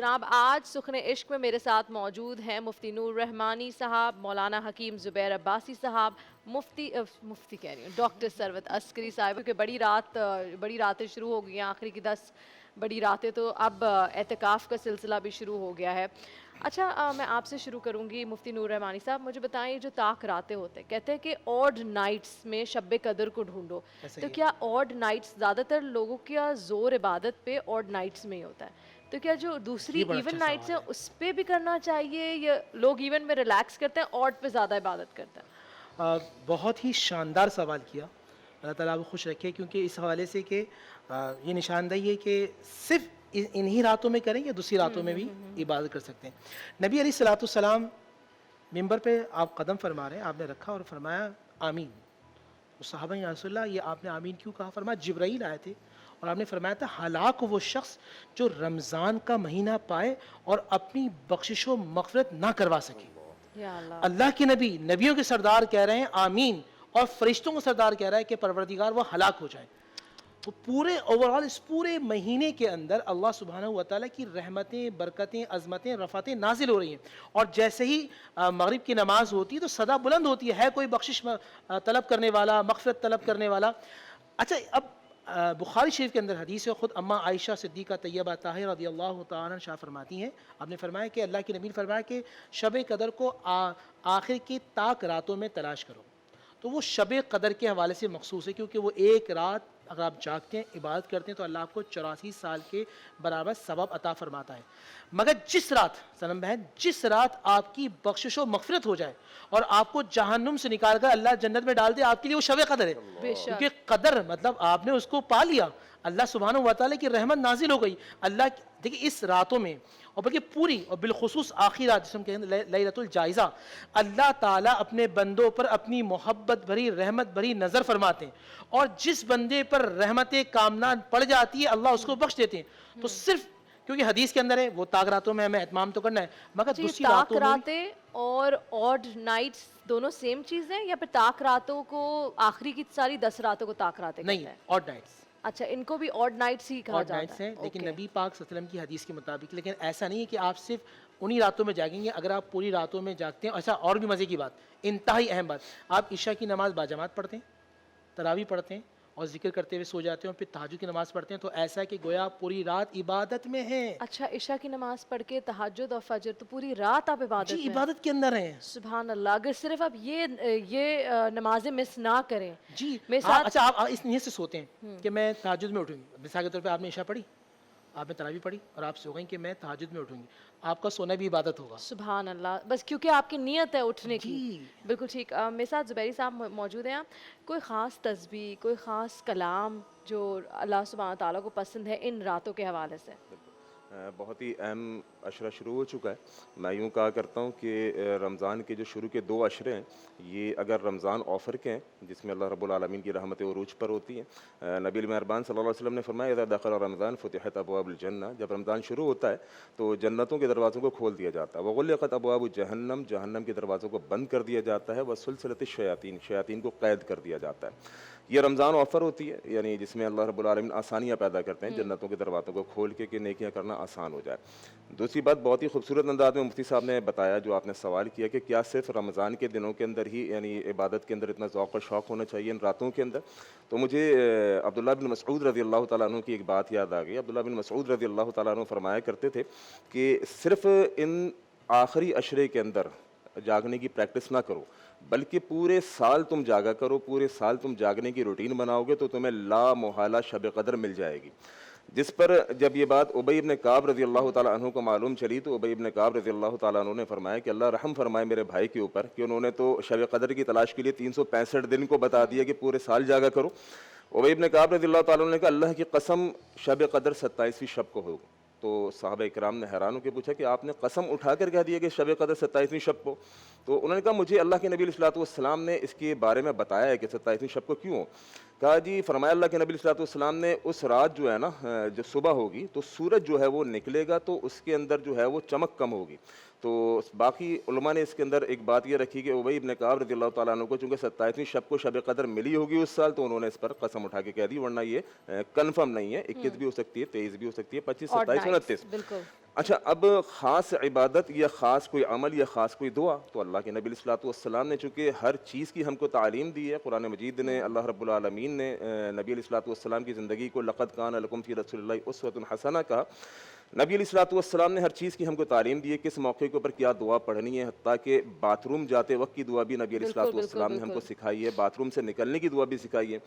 جناب آج سخن عشق میں میرے ساتھ موجود ہیں مفتی نور رحمانی صاحب، مولانا حکیم زبیر عباسی صاحب، مفتی کہہ رہی ہوں ڈاکٹر ثروت عسکری صاحب، کیونکہ بڑی راتیں شروع ہو گئی ہیں، آخری کی 10 بڑی راتیں، تو اب اعتکاف کا سلسلہ بھی شروع ہو گیا ہے۔ اچھا میں آپ سے شروع کروں گی مفتی نور رحمانی صاحب، مجھے بتائیں جو طاق راتیں ہوتے ہیں، کہتے ہیں کہ آڈ نائٹس میں شب قدر کو ڈھونڈو، تو کیا آڈ نائٹس زیادہ تر لوگوں کا زور عبادت پہ آڈ نائٹس میں ہی ہوتا ہے، تو کیا جو دوسری یہ بڑا ایون اچھا نائٹس سوال ہیں ہے۔ اس پہ بھی کرنا چاہیے، یا لوگ ایون میں ریلیکس کرتے ہیں آڈ پہ زیادہ عبادت کرتے ہیں؟ بہت ہی شاندار سوال کیا، اللہ تعالیٰ آپ کو خوش رکھے، کیونکہ اس حوالے سے کہ یہ نشاندہی ہے کہ صرف انہی راتوں میں کریں یا دوسری راتوں میں بھی عبادت کر سکتے ہیں۔ نبی علیہ السلام ممبر پہ آپ قدم فرما رہے ہیں، آپ نے رکھا اور فرمایا آمین۔ تو صحابہ یا رسول اللہ یہ آپ نے آمین کیوں کہا؟ فرمایا جبرائیل آئے تھے اور آپ نے فرمایا تھا ہلاک وہ شخص جو رمضان کا مہینہ پائے اور اپنی بخشش و مغفرت نہ کروا سکے۔ یا اللہ، اللہ کے نبی، نبیوں کے سردار کہہ رہے ہیں آمین، اور فرشتوں کا سردار کہہ رہا ہے کہ پروردگار وہ ہلاک ہو جائے۔ تو پورے اوورال اس پورے مہینے کے اندر اللہ سبحانہ وتعالیٰ کی رحمتیں، برکتیں، عظمتیں، رفعتیں نازل ہو رہی ہیں، اور جیسے ہی مغرب کی نماز ہوتی ہے تو صدا بلند ہوتی ہے کوئی بخشش طلب کرنے والا، مغفرت طلب کرنے والا۔ اچھا اب بخاری شریف کے اندر حدیث ہے، خود اماں عائشہ صدیقہ طیبہ طاہرہ رضی اللہ تعالیٰ عنہا فرماتی ہیں، آپ نے فرمایا کہ اللہ کے نبی نے فرمایا کہ شب قدر کو آخر کی طاق راتوں میں تلاش کرو۔ تو وہ شب قدر کے حوالے سے مخصوص ہے، کیونکہ وہ ایک رات اگر آپ جاگتے ہیں، عبادت کرتے ہیں، تو اللہ آپ کو 84 سال کے برابر ثواب عطا فرماتا ہے۔ مگر جس رات سنم بہن، جس رات آپ کی بخشش و مغفرت ہو جائے اور آپ کو جہنم سے نکال کر اللہ جنت میں ڈال دے، آپ کے لیے وہ شب قدر ہے۔ بے شک، کیونکہ قدر مطلب آپ نے اس کو پا لیا، اللہ سبحانہ وتعالیٰ کی رحمت نازل ہو گئی۔ اللہ دیکھیں اس راتوں میں، اور بلکہ پوری اور بالخصوص آخری رات جس ہم کہیں لیلۃ الجائزہ، اللہ تعالیٰ اپنے بندوں پر اپنی محبت بھری، رحمت بھری نظر فرماتے ہیں، اور جس بندے پر رحمت کامنہ پڑ جاتی ہے اللہ اس کو بخش دیتے ہیں۔ تو صرف کیونکہ حدیث کے اندر ہے وہ طاق راتوں میں ہمیں اہتمام تو کرنا ہے، مگر جی دوسری طاق راتوں میں راتیں اور آڈ نائٹس دونوں سیم چیز ہیں، یا پھر طاق راتوں کو آخری کی ساری 10 راتوں کو طاق راتیں نہیں، کہتے ہیں؟ آڈ نائٹس، اچھا ان کو بھی آڈ نائٹس ہی کہا آڈ جاتا نائٹس ہے، ہیں، لیکن اوکے۔ نبی پاک صلی اللہ علیہ وسلم کی حدیث کے مطابق، لیکن ایسا نہیں ہے کہ آپ صرف انہی راتوں میں جاگیں گے۔ اگر آپ پوری راتوں میں جاگتے ہیں، ایسا اور بھی مزے کی بات، انتہائی اہم بات، آپ عشاء کی نماز باجماعت پڑھتے ہیں، تراویح پڑھتے ہیں اور ذکر کرتے ہوئے سو جاتے ہیں، اور پھر تہجد کی نماز پڑھتے ہیں، تو ایسا ہے کہ گویا آپ پوری رات عبادت میں ہیں۔ اچھا عشاء کی نماز پڑھ کے تہجد اور فجر، تو پوری رات آپ جی عبادت میں ہیں؟ عبادت کے اندر ہیں۔ سبحان اللہ، اگر صرف آپ یہ نمازیں مس نہ کریں، جی میرے ہاں، ساتھ اچھا آپ اس نیت سے سوتے ہیں کہ میں تہجد میں اٹھوں گی، مثال کے طور پہ آپ نے عشاء پڑھی، آپ نے تراویح پڑھی، اور آپ سو گئیں کہ میں تہجد میں اٹھوں گی، آپ کا سونا بھی عبادت ہوگا۔ سبحان اللہ، بس کیونکہ آپ کی نیت ہے اٹھنے کی۔ جی بالکل ٹھیک۔ میرے ساتھ زبیری صاحب موجود ہیں، کوئی خاص تسبیح، کوئی خاص کلام جو اللہ سبحانہ تعالیٰ کو پسند ہے ان راتوں کے حوالے سے؟ بہت ہی اہم عشرہ شروع ہو چکا ہے۔ میں یوں کہا کرتا ہوں کہ رمضان کے جو شروع کے 2 عشرے ہیں، یہ اگر رمضان آفر کے ہیں جس میں اللہ رب العالمین کی رحمت عروج پر ہوتی ہیں، نبی مہربان صلی اللہ علیہ وسلم نے فرمایا اذا دخل رمضان فتحت ابواب الجنہ، جب رمضان شروع ہوتا ہے تو جنتوں کے دروازوں کو کھول دیا جاتا ہے، وغلقت ابواب جہنم، جہنم کے دروازوں کو بند کر دیا جاتا ہے، وسلسلۃ الشیاطین، شیاطین کو قید کر دیا جاتا ہے۔ یہ رمضان آفر ہوتی ہے، یعنی جس میں اللہ رب العالمین آسانیاں پیدا کرتے ہیں جنتوں کے دروازوں کو کھول کے کہ نیکیاں کرنا آسان ہو جائے۔ دوسری بات بہت ہی خوبصورت انداز میں مفتی صاحب نے بتایا، جو آپ نے سوال کیا کہ کیا صرف رمضان کے دنوں کے اندر ہی یعنی عبادت کے اندر اتنا ذوق و شوق ہونا چاہیے ان راتوں کے اندر، تو مجھے عبداللہ بن مسعود رضی اللہ تعالیٰ عنہ کی ایک بات یاد آ گئی۔ عبداللہ بن مسعود رضی اللہ تعالیٰ عنہ فرمایا کرتے تھے کہ صرف ان آخری عشرے کے اندر جاگنے کی پریکٹس نہ کرو، بلکہ پورے سال تم جاگا کرو، پورے سال تم جاگنے کی روٹین بناؤ گے تو تمہیں لا محالہ شب قدر مل جائے گی۔ جس پر جب یہ بات ابی بن کعب رضی اللہ تعالیٰ عنہ کو معلوم چلی تو ابی بن کعب رضی اللہ تعالیٰ عنہ نے فرمایا کہ اللہ رحم فرمائے میرے بھائی کے اوپر کہ انہوں نے تو شب قدر کی تلاش کے لیے 365 دن کو بتا دیا کہ پورے سال جاگا کرو۔ ابی بن کعب رضی اللہ تعالیٰ عنہ نے کہا اللہ کی قسم شب قدر 27ویں شب کو ہو۔ تو صحابہ اکرام نے حیران ہو کے پوچھا کہ آپ نے قسم اٹھا کر کہہ دیا کہ شب قدر 27ویں شب کو؟ تو انہوں نے کہا مجھے اللہ کے نبی علیہ الصلوۃ والسلام نے اس کے بارے میں بتایا ہے کہ 27ویں شب کو کیوں؟ کہا جی، فرمایا اللہ کے نبی علیہ الصلوۃ والسلام نے اس رات جو ہے نا، جو صبح ہوگی تو سورج جو ہے وہ نکلے گا تو اس کے اندر جو ہے وہ چمک کم ہوگی۔ تو باقی علماء نے اس کے اندر ایک بات یہ رکھی کہ ابی بن کعب رضی اللہ تعالیٰ عنہ کو چونکہ 27ویں شب کو شب قدر ملی ہوگی اس سال، تو انہوں نے اس پر قسم اٹھا کے کہہ دی، ورنہ یہ کنفرم نہیں ہے، 21 بھی ہو سکتی ہے، 23 بھی ہو سکتی ہے، 25، آڈ 27، نائٹس، 29۔ بالکل۔ اچھا، اب خاص عبادت یا خاص کوئی عمل یا خاص کوئی دعا، تو اللہ کے نبی علیہ الصلوۃ والسلام نے چونکہ ہر چیز کی ہم کو تعلیم دی ہے، قرآن مجید نے اللہ رب العالمین نے نبی علیہ الصلوۃ والسلام کی زندگی کو لقد کان لکم فی رسول اللہ اسوۃ حسنہ کہا۔ نبی علیہ الصلوۃ والسلام نے ہر چیز کی ہم کو تعلیم دی ہے، کس موقع کے اوپر کیا دعا پڑھنی ہے، حتیٰ کہ باتھ روم جاتے وقت کی دعا بھی نبی علیہ بالکل الصلوۃ بالکل والسلام نے ہم کو بالکل سکھائی ہے، باتھ روم سے نکلنے کی دعا بھی سکھائی ہے۔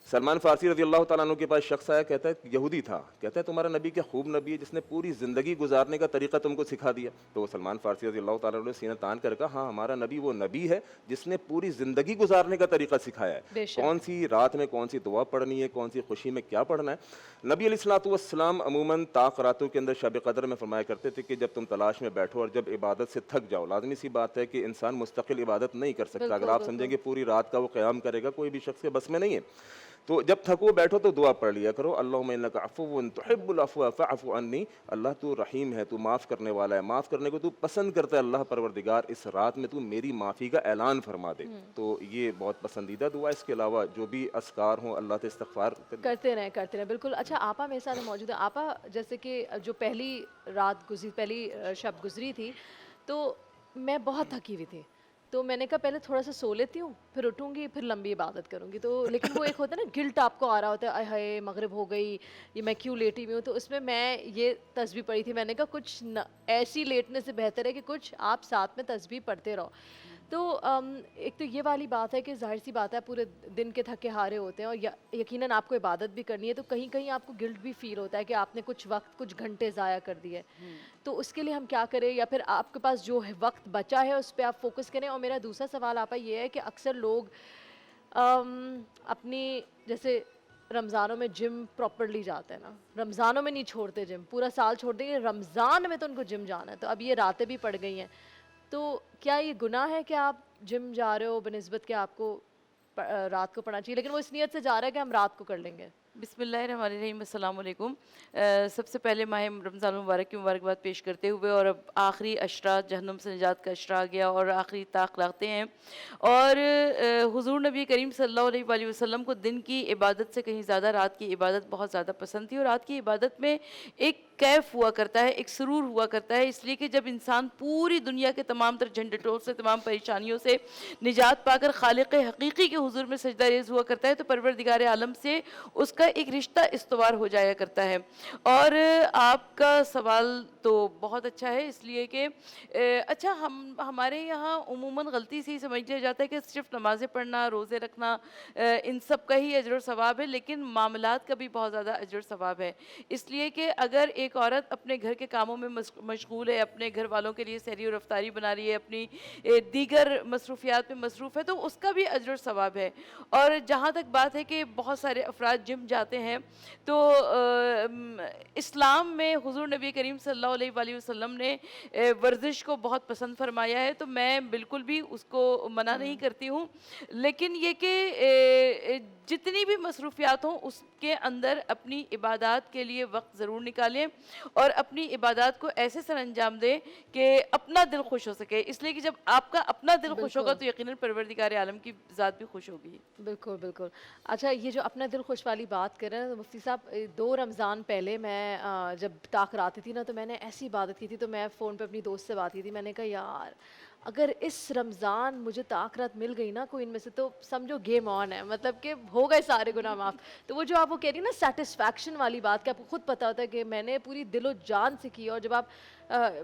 سلمان فارسی رضی اللہ تعالیٰ عنہ کے پاس شخص آیا، کہتا ہے یہودی تھا، کہتا ہے تمہارا نبی کیا خوب نبی ہے جس نے پوری زندگی گزارنے کا طریقہ تم کو سکھا دیا۔ تو وہ سلمان فارسی رضی اللہ تعالیٰ عنہ نے سینہ تان کر کہا ہاں ہمارا نبی وہ نبی ہے جس نے پوری زندگی گزارنے کا طریقہ سکھایا ہے، بے شک کون سی رات میں کون سی دعا پڑھنی ہے، کون سی خوشی میں کیا پڑھنا ہے۔ نبی علیہ الصلوۃ والسلام عموماً طاق راتوں کے اندر شب قدر میں فرمایا کرتے تھے کہ جب تم تلاش میں بیٹھو اور جب عبادت سے تھک جاؤ، لازمی سی بات ہے کہ انسان مستقل عبادت نہیں کر سکتا، اگر بالکل آپ سمجھیں بالکل کہ پوری رات کا وہ قیام کرے گا، کوئی بھی شخص کے بس میں نہیں ہے، تو جب تھکو بیٹھو تو دعا پڑھ لیا کرو، اللہم انک عفو تحب العفو فاعف عنی، اللہ تو رحیم ہے، تو معاف کرنے والا ہے، معاف کرنے کو تو پسند کرتا ہے، اللہ پروردگار اس رات میں تو میری معافی کا اعلان فرما دے۔ تو یہ بہت پسندیدہ دعا ہے۔ اس کے علاوہ جو بھی اذکار ہوں اللہ سے استغفار کرتے رہیں بالکل۔ اچھا آپا میرے ساتھ موجود ہے، آپا جیسے کہ جو پہلی رات گزری، پہلی شب گزری تھی تو میں بہت تھکی ہوئی تھی، تو میں نے کہا پہلے تھوڑا سا سو لیتی ہوں، پھر اٹھوں گی، پھر لمبی عبادت کروں گی، تو لیکن وہ ایک ہوتا ہے نا گلٹ آپ کو آ رہا ہوتا ہے، آئے ہائے مغرب ہو گئی، یہ میں کیوں لیٹی ہوئی ہوں، تو اس میں یہ تسبیح پڑھی تھی، میں نے کہا کچھ ایسی لیٹنے سے بہتر ہے کہ کچھ آپ ساتھ میں تسبیح پڑھتے رہو۔ تو ایک تو یہ والی بات ہے کہ ظاہر سی بات ہے پورے دن کے تھکے ہارے ہوتے ہیں اور یقیناً آپ کو عبادت بھی کرنی ہے، تو کہیں کہیں آپ کو گلٹ بھی فیل ہوتا ہے کہ آپ نے کچھ وقت کچھ گھنٹے ضائع کر دیے، تو اس کے لیے ہم کیا کریں، یا پھر آپ کے پاس جو وقت بچا ہے اس پہ آپ فوکس کریں۔ اور میرا دوسرا سوال آپ کا یہ ہے کہ اکثر لوگ اپنی جیسے رمضانوں میں جم پراپرلی جاتے ہیں نا، رمضانوں میں نہیں چھوڑتے جم، پورا سال چھوڑ دیں گے، رمضان میں تو ان کو جم جانا ہے، تو اب یہ راتیں بھی پڑ گئی ہیں، تو کیا یہ گناہ ہے کہ آپ جم جا رہے ہو بنسبت کہ آپ کو رات کو پڑھنا چاہیے، لیکن وہ اس نیت سے جا رہا ہے کہ ہم رات کو کر لیں گے؟ بسم اللہ الرحمن الرحیم، السلام علیکم۔ سب سے پہلے ماہ رمضان المبارک کی مبارکباد پیش کرتے ہوئے، اور اب آخری عشرہ جہنم سے نجات کا عشرہ آ گیا اور آخری طاق لاتے ہیں، اور حضور نبی کریم صلی اللہ علیہ وآلہ وسلم کو دن کی عبادت سے کہیں زیادہ رات کی عبادت بہت زیادہ پسند تھی، اور رات کی عبادت میں ایک کیف ہوا کرتا ہے، ایک سرور ہوا کرتا ہے، اس لیے کہ جب انسان پوری دنیا کے تمام تر جھنجھٹوں سے، تمام پریشانیوں سے نجات پا کر خالق حقیقی کے حضور میں سجدہ ریز ہوا کرتا ہے، تو پروردگار عالم سے اس کا ایک رشتہ استوار ہو جایا کرتا ہے۔ اور آپ کا سوال تو بہت اچھا ہے، اس لیے کہ اچھا ہمارے یہاں عموماً غلطی سے ہی سمجھ لیا جاتا ہے کہ صرف نمازیں پڑھنا، روزے رکھنا، ان سب کا ہی اجر و ثواب ہے، لیکن معاملات کا بھی بہت زیادہ اجر و ثواب ہے، اس لیے کہ اگر ایک عورت اپنے گھر کے کاموں میں مشغول ہے، اپنے گھر والوں کے لیے سحری و افطاری بنا رہی ہے، اپنی دیگر مصروفیات میں مصروف ہے، تو اس کا بھی اجر و ثواب ہے۔ اور جہاں تک بات ہے کہ بہت سارے افراد جم جاتے ہیں، تو اسلام میں حضور نبی کریم صلی اللہ علیہ وآلہ وسلم نے ورزش کو بہت پسند فرمایا ہے، تو میں بالکل بھی اس کو منع نہیں کرتی ہوں، لیکن یہ کہ جتنی بھی مصروفیات ہوں اس کے اندر اپنی عبادات کے لیے وقت ضرور نکالیں، اور اپنی عبادات کو ایسے سر انجام دیں کہ اپنا دل خوش ہو سکے، اس لیے کہ جب آپ کا اپنا دل خوش ہوگا تو یقیناً پروردگار عالم کی ذات بھی خوش ہوگی۔ بالکل بالکل۔ اچھا یہ جو اپنا دل خوش والی بات کر رہے ہیں مفتی صاحب، 2 رمضان پہلے میں جب طاق آتی تھی نا، تو میں نے ایسی عبادت کی تھی، تو میں فون پہ اپنی دوست سے بات کی تھی، میں نے کہا یار اگر اس رمضان مجھے طاق رات مل گئی نا کوئی ان میں سے، تو سمجھو گیم آن ہے، مطلب کہ ہو گئے سارے گناہ معاف۔ تو وہ جو آپ وہ کہہ رہی ہیں نا سیٹسفیکشن والی بات، کہ آپ کو خود پتہ ہوتا ہے کہ میں نے پوری دل و جان سے کی، اور جب آپ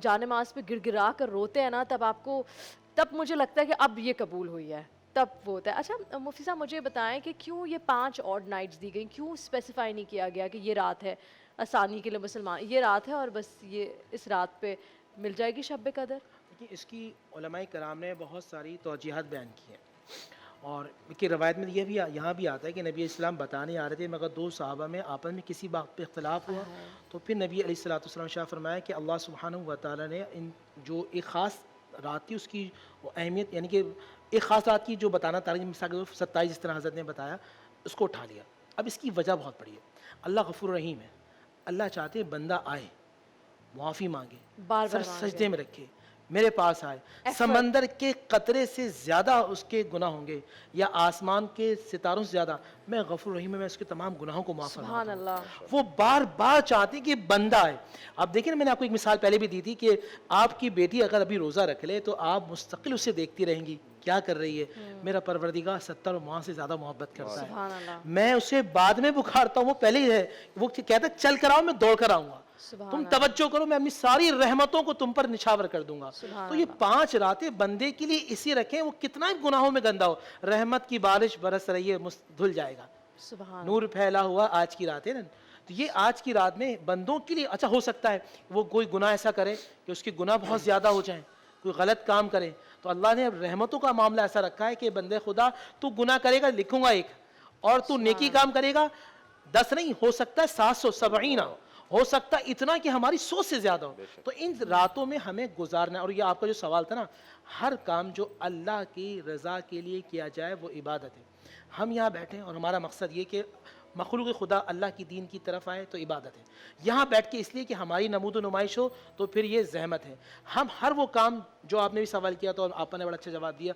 جانماز پہ گر گرا کر روتے ہیں نا، تب مجھے لگتا ہے کہ اب یہ قبول ہوئی ہے، تب وہ ہوتا ہے۔ اچھا مفتی صاحب مجھے بتائیں کہ کیوں یہ 5 آڈ نائٹس دی گئیں، کیوں اسپیسیفائی نہیں کیا گیا کہ یہ رات ہے آسانی کے لیے مسلمان، یہ رات ہے اور بس یہ اس رات پہ مل جائے گی شب قدر؟ دیکھیے اس کی علماء کرام نے بہت ساری توجیہات بیان کی ہیں، اور کہ روایت میں یہ بھی یہاں بھی آتا ہے کہ نبی اسلام بتانے آ رہے تھے، مگر 2 صحابہ میں آپس میں کسی بات پہ اختلاف ہوا، تو پھر نبی علیہ الصلوۃ والسلام شاہ فرمایا کہ اللہ سبحانہ و تعالیٰ نے ان جو ایک خاص رات تھی اس کی اہمیت، یعنی کہ ایک خاص رات کی جو بتانا تاریخ مثال 27 جس طرح حضرت نے بتایا، اس کو اٹھا لیا۔ اب اس کی وجہ بہت بڑی ہے، اللہ غفور رحیم ہے، اللہ چاہتے بندہ آئے، معافی مانگے، بار سر بار سجدے میں رکھے، میرے پاس آئے, سمندر کے قطرے سے زیادہ اس کے گناہ ہوں گے یا آسمان کے ستاروں سے زیادہ, میں غفور رحیم میں اس کے تمام گناہوں کو معاف فرماتا سبحان ہوں. اللہ. وہ بار بار چاہتے ہیں کہ بندہ آئے. آپ دیکھیں نا, میں نے آپ کو ایک مثال پہلے بھی دی تھی کہ آپ کی بیٹی اگر ابھی روزہ رکھ لے تو آپ مستقل اسے دیکھتی رہیں گی کیا کر رہی ہے. میرا پروردگار 70 ماہ سے زیادہ محبت کرتا ہے. سبحان اللہ. میں اسے بعد میں بکھارتا ہوں, وہ پہلے ہی ہے, وہ کہتا ہے چل کر آؤ, میں دوڑ کر آؤں گا. تم توجہ کرو, میں اپنی ساری رحمتوں کو تم پر نچھاور کر دوں گا. تو یہ 5 راتیں بندے کے لیے اسی رکھیں, وہ کتنا ہی گناہوں میں گندا ہو, رحمت کی بارش برس رہی ہے, دھل جائے گا. سبحان نور پھیلا ہوا آج کی رات ہے نا. تو یہ آج کی رات میں بندوں کے لیے اچھا ہو سکتا ہے وہ کوئی گناہ ایسا کرے کہ اس کے گناہ بہت زیادہ ہو جائیں, کوئی غلط کام کرے, تو اللہ نے رحمتوں کا معاملہ ایسا رکھا ہے کہ بندے خدا تو گناہ کرے گا لکھوں گا 1, اور تو نیکی کام کرے گا 10 نہیں, ہو سکتا ہے 770, ہو سکتا ہے اتنا کہ ہماری سوچ سے زیادہ ہو. تو ان راتوں میں ہمیں گزارنا ہے. اور یہ آپ کا جو سوال تھا نا, ہر کام جو اللہ کی رضا کے لیے کیا جائے وہ عبادت ہے. ہم یہاں بیٹھیں اور ہمارا مقصد یہ کہ مخلوق خدا اللہ کی دین کی طرف آئے تو عبادت ہے. یہاں بیٹھ کے اس لیے کہ ہماری نمود و نمائش ہو تو پھر یہ زحمت ہے. ہم ہر وہ کام جو آپ نے بھی سوال کیا تو آپ نے بڑا اچھا جواب دیا.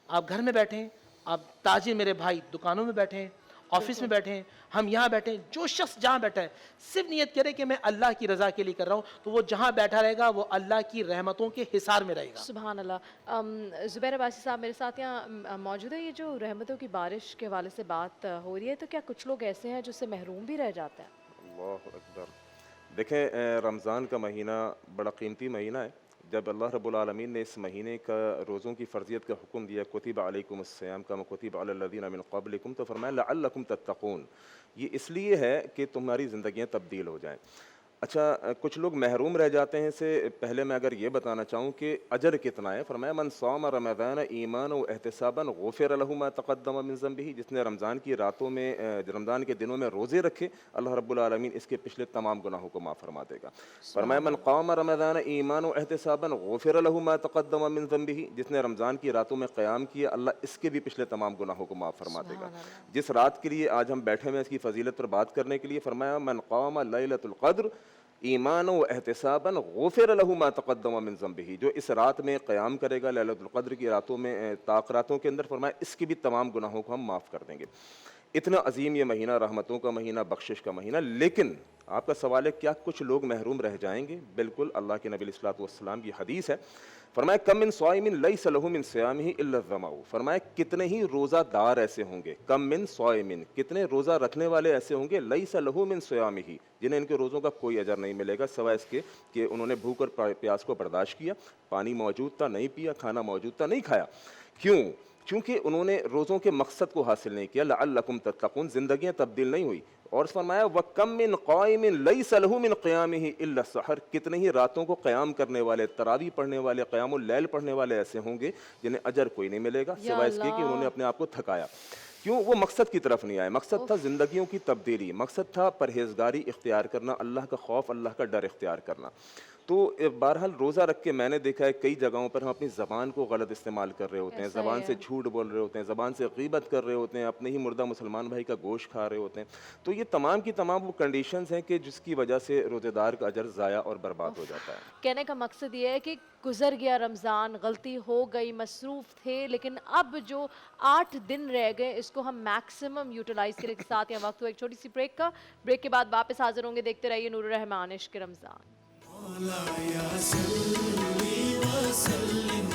آپ گھر میں بیٹھیں, آپ تاجر میرے بھائی دکانوں میں بیٹھیں, آفس میں بیٹھیں, ہم یہاں بیٹھیں, جو شخص جہاں بیٹھا ہے صرف نیت کرے کہ میں اللہ کی رضا کے لیے کر رہا ہوں, تو وہ جہاں بیٹھا رہے گا وہ اللہ کی رحمتوں کے حصار میں رہے گا. سبحان اللہ. زبیر عباسی صاحب میرے ساتھ یہاں موجود ہے. یہ جو رحمتوں کی بارش کے حوالے سے بات ہو رہی ہے, تو کیا کچھ لوگ ایسے ہیں جو اس سے محروم بھی رہ جاتے ہیں؟ اللہ اکبر. دیکھیں, رمضان کا مہینہ بڑا قیمتی مہینہ ہے. جب اللہ رب العالمین نے اس مہینے کا روزوں کی فرضیت کا حکم دیا, کتب علیکم الصیام کما کتب علی الذین من قبلکم, تو فرمایا لعلکم تتقون. یہ اس لیے ہے کہ تمہاری زندگیاں تبدیل ہو جائیں. اچھا, کچھ لوگ محروم رہ جاتے ہیں. سے پہلے میں اگر یہ بتانا چاہوں کہ اجر کتنا ہے, فرمایا من صام رمضان ایمانا و احتسابا غفر له ما تقدم من ذنبه. جس نے رمضان کی راتوں میں, رمضان کے دنوں میں روزے رکھے, اللہ رب العالمین اس کے پچھلے تمام گناہوں کو معاف فرما دے گا. فرمایا من قام رمضان ایمانا و احتسابا غفر له ما تقدم من ذنبه. جس نے رمضان کی راتوں میں قیام کیا, اللہ اس کے بھی پچھلے تمام گناہوں کو معاف فرما دے گا. جس رات کے لیے آج ہم بیٹھے ہیں اس کی فضیلت پر بات کرنے کے لیے, فرمایا من قام لیلۃ القدر ایمان و احتسابا غفر له ما تقدم من ذنبه. جو اس رات میں قیام کرے گا لیلۃ القدر کی راتوں میں, طاق راتوں کے اندر, فرمایا اس کی بھی تمام گناہوں کو ہم معاف کر دیں گے. اتنا عظیم یہ مہینہ, رحمتوں کا مہینہ, بخشش کا مہینہ. لیکن آپ کا سوال ہے کیا کچھ لوگ محروم رہ جائیں گے؟ بالکل. اللہ کے نبی علیہ الصلوۃ والسلام کی حدیث ہے, فرمایا کم من صائم لیس له من صیامہ الا الظمأ. فرمایا کتنے ہی روزہ دار ایسے ہوں گے, کم من صائم, کتنے روزہ رکھنے والے ایسے ہوں گے, لیس له من صیامہ, جنہیں ان کے روزوں کا کوئی اجر نہیں ملے گا سوائے اس کے کہ انہوں نے بھوک اور پیاس کو برداشت کیا, پانی موجود تھا نہیں پیا, کھانا موجود تھا نہیں کھایا. کیوں؟ چونکہ انہوں نے روزوں کے مقصد کو حاصل نہیں کیا. لعلکم تتقون, زندگیاں تبدیل نہیں ہوئی. اور فرمایا وَكَمْ مِنْ قَائِمٍ لَيْسَ لَهُ مِنْ قِيَامِهِ إِلَّا السَّحَرُ. کتنے ہی راتوں کو قیام کرنے والے, تراویح پڑھنے والے, قیام اللیل پڑھنے والے ایسے ہوں گے جنہیں اجر کوئی نہیں ملے گا سوائے اس کے کہ انہوں نے اپنے آپ کو تھکایا. کیوں؟ وہ مقصد کی طرف نہیں آئے. مقصد تھا زندگیوں کی تبدیلی, مقصد تھا پرہیزگاری اختیار کرنا, اللہ کا خوف, اللہ کا ڈر اختیار کرنا. تو بہرحال روزہ رکھ کے میں نے دیکھا ہے کئی جگہوں پر ہم اپنی زبان کو غلط استعمال کر رہے ہوتے ہیں, زبان سے جھوٹ بول رہے ہوتے ہیں, زبان سے غیبت کر رہے ہوتے ہیں, اپنے ہی مردہ مسلمان بھائی کا گوشت کھا رہے ہوتے ہیں. تو یہ تمام کی تمام وہ کنڈیشنز ہیں کہ جس کی وجہ سے روزے دار کا اجر ضائع اور برباد ہو جاتا ہے. کہنے کا مقصد یہ ہے کہ گزر گیا رمضان, غلطی ہو گئی, مصروف تھے, لیکن اب جو 8 دن رہ گئے اس کو ہم میکسیمم یوٹیلائز کریں. ساتھ یا وقت ہو ایک چھوٹی سی بریک کا. بریک کے بعد واپس حاضر ہوں گے. دیکھتے رہیے نور الرحمان عشق رمضان. مولایا صلی وسلم